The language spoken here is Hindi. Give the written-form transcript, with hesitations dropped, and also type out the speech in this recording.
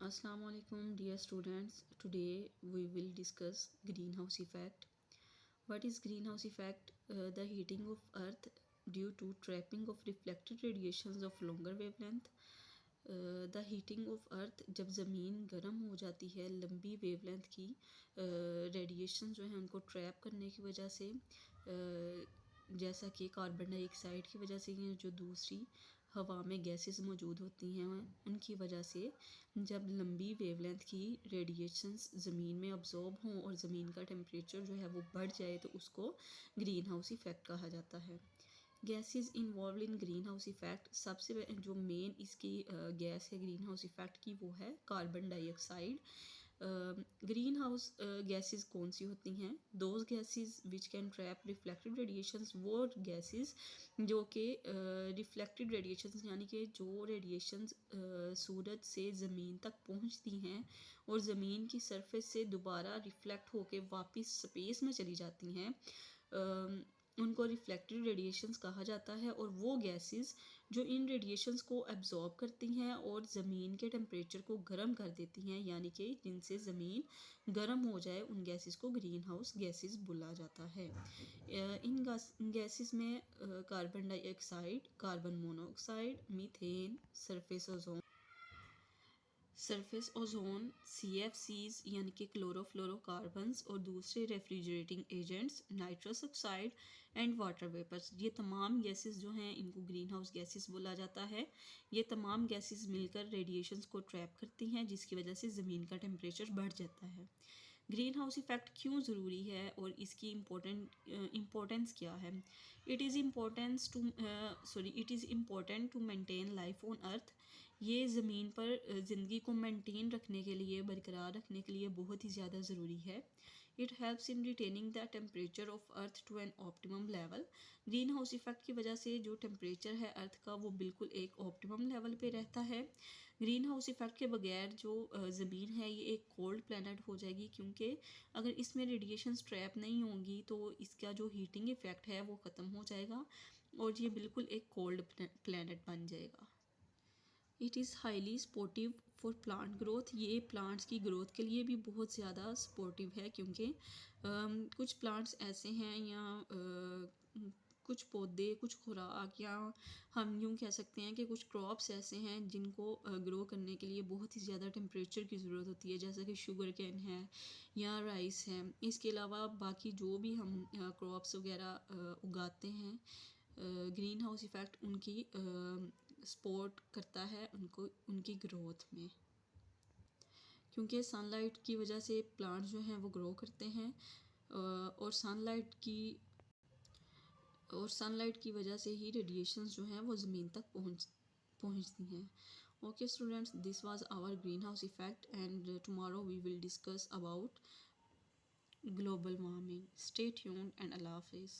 Assalamu alaikum dear students. Today we will discuss greenhouse effect. What is greenhouse effect? The heating of earth due to trapping of reflected radiations of longer wavelength. The heating of earth जब ज़मीन गर्म हो जाती है लंबी वेवलेंथ की रेडिएशन जो है उनको ट्रैप करने की वजह से जैसा कि कार्बन डाइऑक्साइड की वजह से जो दूसरी हवा में गैसेस मौजूद होती हैं उनकी वजह से जब लंबी वेवलेंथ की रेडिएशंस ज़मीन में अब्जॉर्ब हों और ज़मीन का टेम्परेचर जो है वो बढ़ जाए तो उसको ग्रीन हाउस इफ़ेक्ट कहा जाता है। Gases involve in green house effect, सबसे जो मेन इसकी गैस है ग्रीन हाउस इफ़ेक्ट की वो है carbon dioxide. Green house gases कौन सी होती हैं? Those gases which can trap reflected radiations, वो गैसेस जो कि रिफ्लेक्टेड रेडिएशंस यानी कि जो रेडिएशंस सूरज से ज़मीन तक पहुंचती हैं और ज़मीन की सरफेस से दोबारा रिफ्लेक्ट होके वापस स्पेस में चली जाती हैं, उनको रिफ्लेक्टेड रेडिएशंस कहा जाता है। और वो गैसेस जो इन रेडिएशंस को एब्जॉर्ब करती हैं और ज़मीन के टेम्परेचर को गर्म कर देती हैं, यानी कि जिनसे ज़मीन गर्म हो जाए, उन गैसेस को ग्रीन हाउस गैसेस बोला जाता है। इन गैसेस में carbon dioxide, carbon monoxide, methane, surface ozone, CFCs यानी कि क्लोरोफ्लोरोकार्बन्स और दूसरे refrigerating agents, nitrous oxide and water vapours, ये तमाम गैसेस जो हैं इनको ग्रीन हाउस गैसेस बोला जाता है। ये तमाम गैसेस मिलकर रेडिएशंस को ट्रैप करती हैं जिसकी वजह से ज़मीन का टेम्परेचर बढ़ जाता है। ग्रीन हाउस इफ़ेक्ट क्यों ज़रूरी है और इसकी इम्पोर्टेंस क्या है? It is important to maintain life on earth. ये ज़मीन पर ज़िंदगी को मेंटेन रखने के लिए, बरकरार रखने के लिए बहुत ही ज़्यादा ज़रूरी है। It helps in retaining the temperature of earth to an optimum level. Greenhouse effect की वजह से जो टेम्परेचर है अर्थ का वो बिल्कुल एक ऑप्टिमम लेवल पे रहता है। ग्रीन हाउस इफ़ेक्ट के बगैर जो ज़मीन है ये एक कोल्ड प्लैनेट हो जाएगी, क्योंकि अगर इसमें रेडिएशंस ट्रैप नहीं होंगी तो इसका जो हीटिंग इफ़ेक्ट है वो ख़त्म हो जाएगा और ये बिल्कुल एक कोल्ड प्लैनेट बन जाएगा। It is highly supportive for plant growth. ये प्लांट्स की ग्रोथ के लिए भी बहुत ज़्यादा सपोर्टिव है, क्योंकि कुछ प्लांट्स ऐसे हैं या कुछ पौधे, कुछ खुराक, या हम यूँ कह सकते हैं कि कुछ क्रॉप्स ऐसे हैं जिनको ग्रो करने के लिए बहुत ही ज़्यादा टेम्परेचर की ज़रूरत होती है, जैसा कि शुगर कैन है या राइस है। इसके अलावा बाकी जो भी हम क्रॉप्स वगैरह उगाते हैं, ग्रीन हाउस इफ़ेक्ट उनकी सपोर्ट करता है उनको, उनकी ग्रोथ में, क्योंकि सनलाइट की वजह से प्लांट्स जो हैं वो ग्रो करते हैं और सनलाइट की वजह से ही रेडिएशंस जो हैं वो ज़मीन तक पहुंचती हैं। Okay students, this was our greenhouse effect and tomorrow we will discuss about global warming. Stay tuned and अल्लाह हाफिज़।